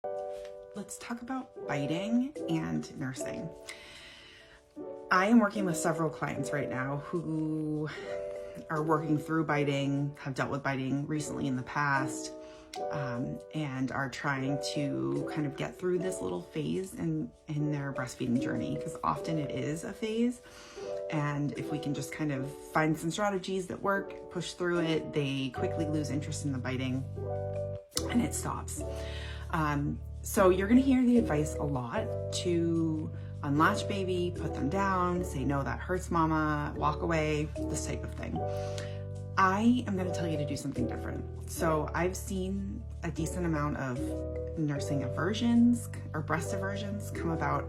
Let's talk about biting and nursing. I am working with several clients right now who are working through biting, have dealt with biting recently in the past, and are trying to kind of get through this little phase in their breastfeeding journey, because often it is a phase. And if we can just kind of find some strategies that work, push through it, they quickly lose interest in the biting and it stops. So you're gonna hear the advice a lot to unlatch baby, put them down, say, no, that hurts mama, walk away, this type of thing. I am gonna tell you to do something different. So I've seen a decent amount of nursing aversions or breast aversions come about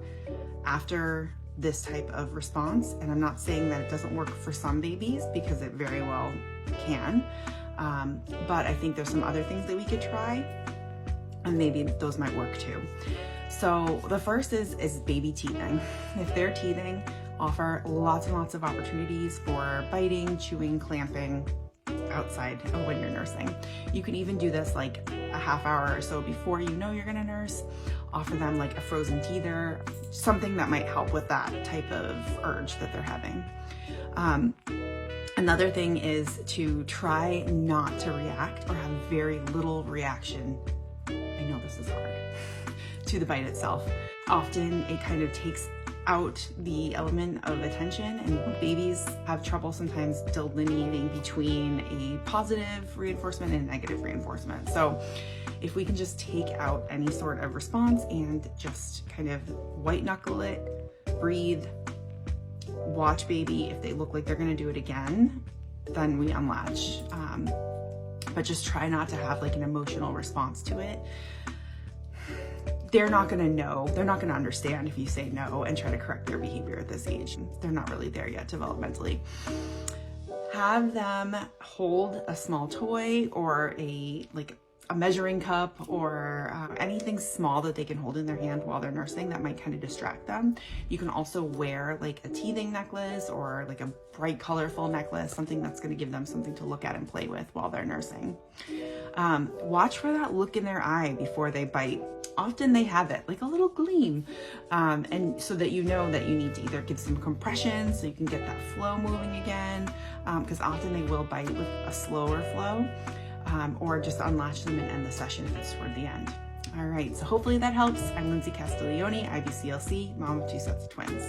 after this type of response. And I'm not saying that it doesn't work for some babies, because it very well can. But I think there's some other things that we could try, and maybe those might work too. So the first is baby teething. If they're teething, offer lots and lots of opportunities for biting, chewing, clamping outside of when you're nursing. You can even do this like a half hour or so before you know you're gonna nurse. Offer them like a frozen teether, something that might help with that type of urge that they're having. Another thing is to try not to react or have very little reaction. I know this is hard, to the bite itself. Often it kind of takes out the element of attention, and babies have trouble sometimes delineating between a positive reinforcement and a negative reinforcement. So if we can just take out any sort of response and just kind of white knuckle it, breathe, watch baby. If they look like they're gonna do it again, then we unlatch. But just try not to have like an emotional response to it. They're not gonna know, they're not gonna understand if you say no and try to correct their behavior at this age. They're not really there yet developmentally. Have them hold a small toy or a measuring cup or anything small that they can hold in their hand while they're nursing that might kind of distract them. You can also wear like a teething necklace or like a bright colorful necklace, something that's going to give them something to look at and play with while they're nursing. Watch for that look in their eye before they bite. Often they have it, like a little gleam, and so that you know that you need to either give some compression so you can get that flow moving again, because often they will bite with a slower flow, or just unlatch them and end the session if it's toward the end. All right, so hopefully that helps. I'm Lindsay Castiglione, IBCLC, mom of 2 sets of twins.